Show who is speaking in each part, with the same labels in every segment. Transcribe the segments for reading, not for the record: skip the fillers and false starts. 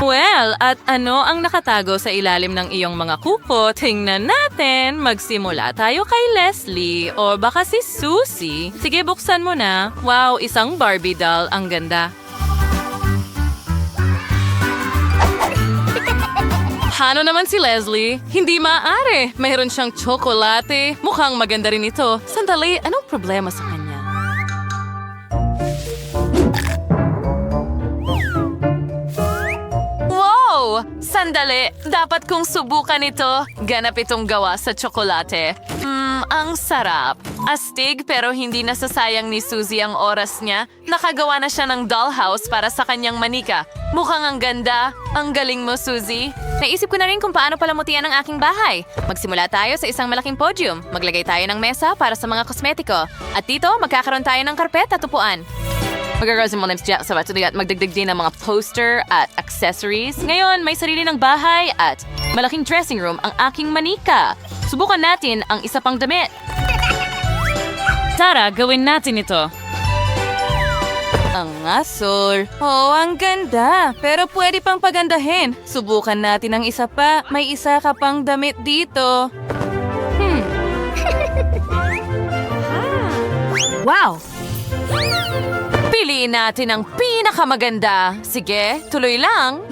Speaker 1: Well, at ano ang nakatago sa ilalim ng iyong mga kuko? Tingnan natin. Magsimula tayo kay Leslie o baka si Susie. Sige, buksan mo na. Wow, isang Barbie doll. Ang ganda. Paano naman si Leslie? Hindi maaari. Mayroon siyang tsokolate. Mukhang maganda rin ito. Sandali, anong problema sa kanya? Wow! Sandali, dapat kong subukan ito. Ganap itong gawa sa tsokolate. Ang sarap. Astig pero hindi nasasayang ni Susie ang oras niya. Nakagawa na siya ng dollhouse para sa kanyang manika. Mukhang ang ganda. Ang galing mo, Susie.
Speaker 2: Naisip ko na rin kung paano palamutian ang aking bahay. Magsimula tayo sa isang malaking podium. Maglagay tayo ng mesa para sa mga kosmetiko. At dito, magkakaroon tayo ng karpet at upuan. Magkakaroon sa mga lamps dyan sa batuloy at magdagdag din ng mga poster at accessories. Ngayon, may sarili ng bahay at malaking dressing room ang aking manika. Subukan natin ang isa pang damit.
Speaker 1: Tara, gawin natin ito. Ang asol. Oh, ang ganda. Pero pwede pang pagandahin. Subukan natin ang isa pa. May isa ka pang damit dito.
Speaker 2: Wow!
Speaker 1: Piliin natin ang pinakamaganda. Sige, tuloy lang.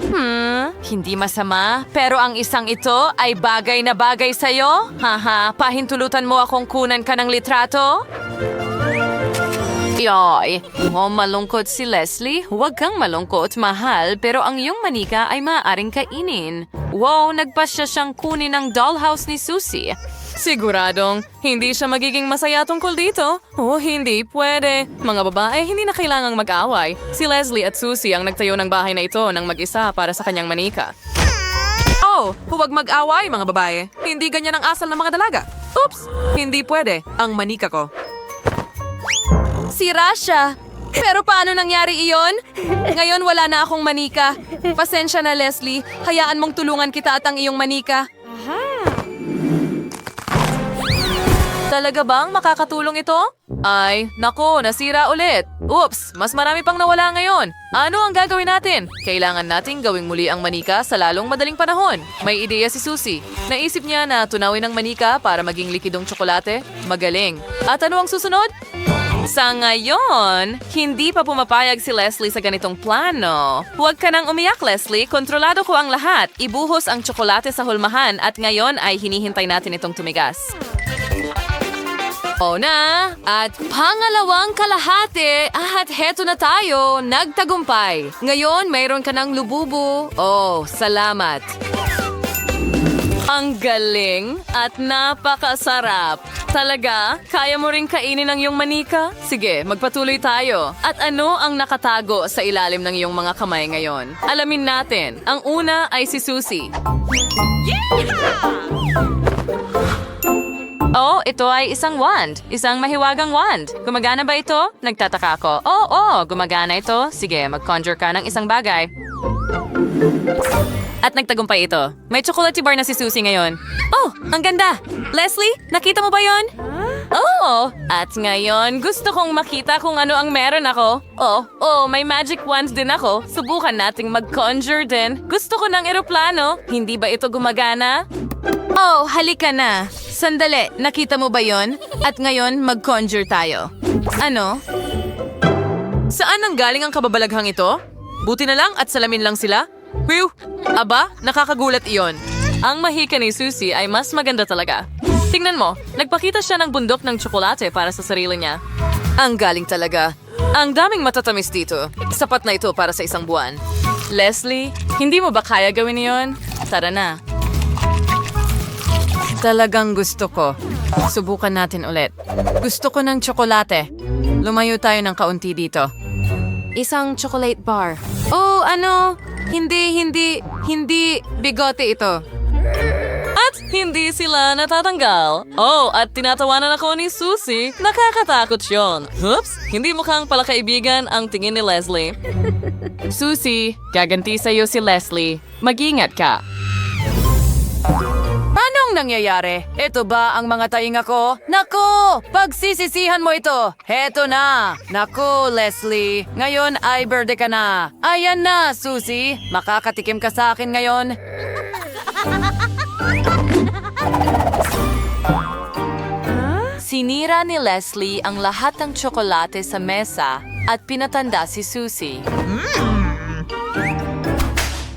Speaker 1: Hindi masama. Pero ang isang ito ay bagay na bagay sa'yo. Haha, pahintulutan mo akong kunan ka ng litrato? Yoy, malungkot si Leslie. Huwag kang malungkot, mahal. Pero ang iyong manika ay maaaring kainin. Wow, nagpasya siyang kunin ng dollhouse ni Susie. Siguradong, hindi siya magiging masaya tungkol dito. Oh, hindi pwede. Mga babae, hindi na kailangang mag-away. Si Leslie at Susie ang nagtayo ng bahay na ito ng mag-isa para sa kanyang manika. Oh, huwag mag-away, mga babae. Hindi ganyan ang asal ng mga dalaga. Oops, hindi pwede. Ang manika ko. Sira siya. Pero paano nangyari iyon? Ngayon wala na akong manika. Pasensya na, Leslie. Hayaan mong tulungan kita at ang iyong manika. Talaga bang makakatulong ito? Ay, nako, nasira ulit. Oops, mas marami pang nawala ngayon. Ano ang gagawin natin? Kailangan nating gawing muli ang manika sa lalong madaling panahon. May ideya si Susie. Naisip niya na tunawin ang manika para maging likidong tsokolate. Magaling. At ano ang susunod? Sa ngayon, hindi pa pumapayag si Leslie sa ganitong plano. Huwag ka nang umiyak, Leslie. Kontrolado ko ang lahat. Ibuhos ang tsokolate sa hulmahan at ngayon ay hinihintay natin itong tumigas. Oo na! At pangalawang kalahati at heto na tayo, nagtagumpay. Ngayon, mayroon ka ng lububu. Oh, salamat. Ang galing at napakasarap. Talaga? Kaya mo ring kainin ang iyong manika? Sige, magpatuloy tayo. At ano ang nakatago sa ilalim ng iyong mga kamay ngayon? Alamin natin. Ang una ay si Susie. Oh, ito ay isang wand. Isang mahiwagang wand. Gumagana ba ito? Nagtataka ako. Oo, gumagana ito. Sige, mag-conjure ka ng isang bagay. At nagtagumpay ito. May chocolate bar na si Susie ngayon. Oh, ang ganda! Leslie, nakita mo ba yon? Oo! At ngayon, gusto kong makita kung ano ang meron ako. Oh, may magic wand din ako. Subukan nating mag-conjure din. Gusto ko ng eroplano. Hindi ba ito gumagana? Oh, halika na. Sandali, nakita mo ba yon? At ngayon, mag-conjure tayo. Ano? Saan nanggaling ang kababalaghang ito? Buti na lang at salamin lang sila? Whew! Aba, nakakagulat iyon. Ang mahika ni Susie ay mas maganda talaga. Tingnan mo, nagpakita siya ng bundok ng tsokolate para sa sarili niya. Ang galing talaga. Ang daming matatamis dito. Sapat na ito para sa isang buwan. Leslie, hindi mo ba kaya gawin iyon? Tara na. Talagang gusto ko. Subukan natin ulit. Gusto ko ng tsokolate. Lumayo tayo ng kaunti dito. Isang chocolate bar. Oh, ano? Hindi bigote ito. At hindi sila natatanggal. Oh, at tinatawanan ako ni Susie. Nakakatakot yon. Oops, hindi mukhang palakaibigan ang tingin ni Leslie. Susie, gaganti sa'yo si Leslie. Mag-ingat ka. Paano Anong nangyayari? Ito ba ang mga tainga ko? Naku! Pagsisisihan mo ito! Heto na! Naku, Leslie! Ngayon ay birthday ka na! Ayan na, Susie! Makakatikim ka sa akin ngayon! Sinira ni Leslie ang lahat ng tsokolate sa mesa at pinatanda si Susie.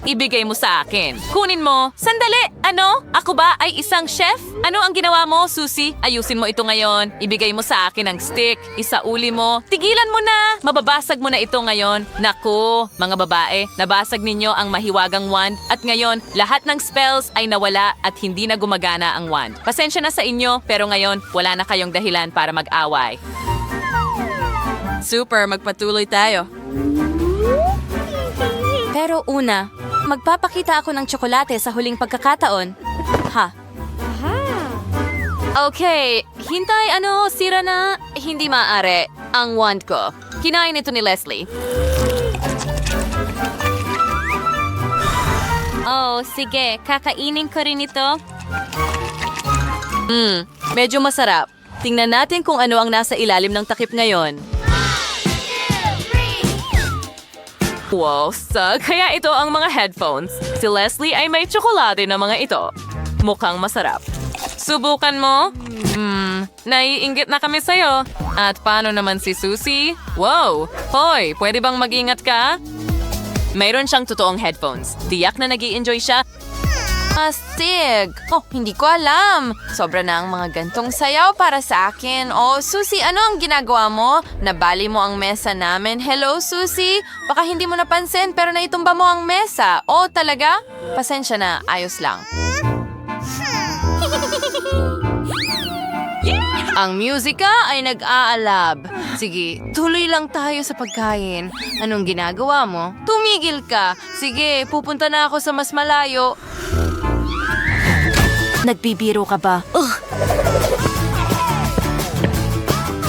Speaker 1: Ibigay mo sa akin. Kunin mo. Sandali! Ano? Ako ba ay isang chef? Ano ang ginawa mo, Susie? Ayusin mo ito ngayon. Ibigay mo sa akin ang stick. Isauli mo. Tigilan mo na! Mababasag mo na ito ngayon. Naku, mga babae, nabasag ninyo ang mahiwagang wand at ngayon, lahat ng spells ay nawala at hindi na gumagana ang wand. Pasensya na sa inyo, pero ngayon, wala na kayong dahilan para mag-away. Super, magpatuloy tayo. Pero una, magpapakita ako ng tsokolate sa huling pagkakataon. Ha? Okay, hintay sira na. Hindi maaari. Ang wand ko. Kinain ito ni Leslie.
Speaker 2: Oh, sige. Kakainin ko rin ito.
Speaker 1: Medyo masarap. Tingnan natin kung ano ang nasa ilalim ng takip ngayon. Wow, kaya ito ang mga headphones. Si Leslie ay may tsokolate na mga ito. Mukhang masarap. Subukan mo? Naiinggit na kami sa'yo. At paano naman si Susie? Wow! Hoy, pwede bang mag-ingat ka? Mayroon siyang totoong headphones. Tiyak na nag-i-enjoy siya.
Speaker 2: Astig! Oh, hindi ko alam. Sobra na ang mga gantong sayaw para sa akin. Oh, Susie, ano ang ginagawa mo? Nabali mo ang mesa namin. Hello, Susie? Baka hindi mo napansin pero naitumba mo ang mesa. Oh, talaga? Pasensya na, ayos lang. Ang musika ay nag-aalab. Sige, tuloy lang tayo sa pagkain. Anong ginagawa mo? Tumigil ka. Sige, pupunta na ako sa mas malayo.
Speaker 1: Nagbibiro ka ba?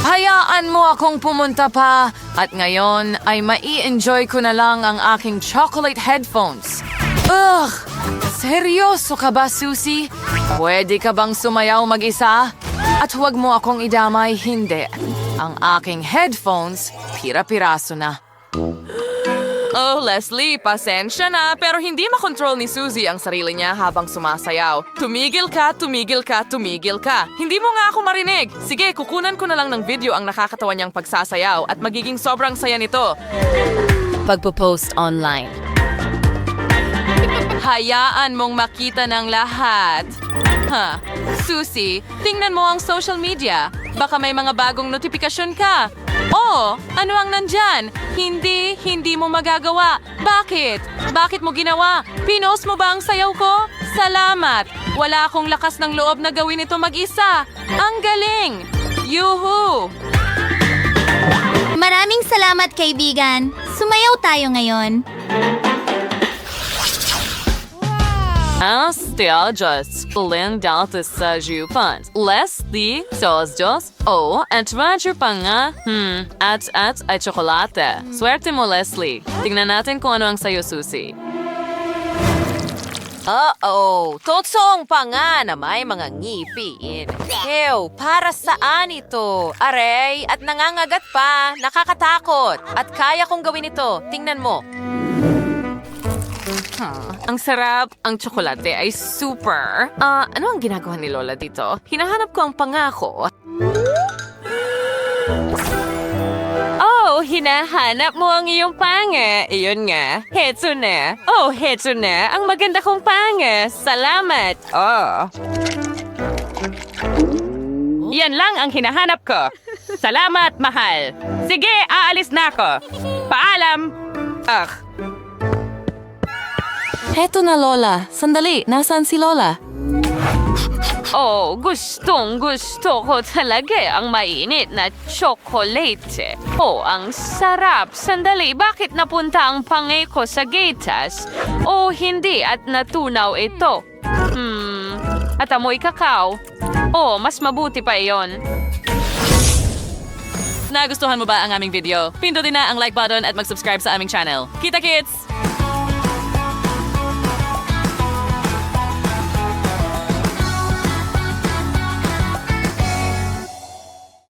Speaker 1: Hayaan mo akong pumunta pa. At ngayon ay mai-enjoy ko na lang ang aking chocolate headphones. Seryoso ka ba, Susie? Pwede ka bang sumayaw mag-isa? At huwag mo akong idamay, hindi. Ang aking headphones, pira-piraso na. Oh, Leslie, pasensya na, pero hindi makontrol ni Susie ang sarili niya habang sumasayaw. Tumigil ka, tumigil ka, tumigil ka. Hindi mo nga ako marinig. Sige, kukunan ko na lang ng video ang nakakatawa niyang pagsasayaw at magiging sobrang saya nito. Pagpo-post online. Hayaan mong makita ng lahat. Susie, tingnan mo ang social media. Baka may mga bagong notifikasyon ka. Oh, ano ang nandyan? Hindi mo magagawa. Bakit? Bakit mo ginawa? Pinost mo ba ang sayaw ko? Salamat! Wala akong lakas ng loob na gawin ito mag-isa. Ang galing! Yuhu!
Speaker 3: Maraming salamat, kaibigan. Sumayaw tayo ngayon.
Speaker 1: Still just linda sa jupan. Leslie, Jos, at Roger pa nga. At ay tsokolate. Swerte mo, Leslie. Tingnan natin kung ano ang sayo, Susie.
Speaker 2: Totoong pa nga na may mga ngipin. Ew, para saan ito? Aray, at nangangagat pa. Nakakatakot. At kaya kong gawin ito. Tingnan mo.
Speaker 1: Ang sarap. Ang tsokolate ay super. Ano ang ginagawa ni Lola dito? Hinahanap ko ang pangako. Oh, hinahanap mo ang iyong panga. Iyon nga. Heto na. Oh, heto na. Ang maganda kong panga. Salamat. Yan lang ang hinahanap ko. Salamat, mahal. Sige, aalis na ako. Paalam. Heto na, Lola. Sandali, nasaan si Lola? Oh, gustong gusto ko talaga ang mainit na tsokolate. Oh, ang sarap. Sandali, bakit napunta ang pangay ko sa gatas? Oh, hindi at natunaw ito. At amoy kakao. Oh, mas mabuti pa iyon. Nagustuhan mo ba ang aming video? Pindutin na ang like button at mag-subscribe sa aming channel. Kita, kids!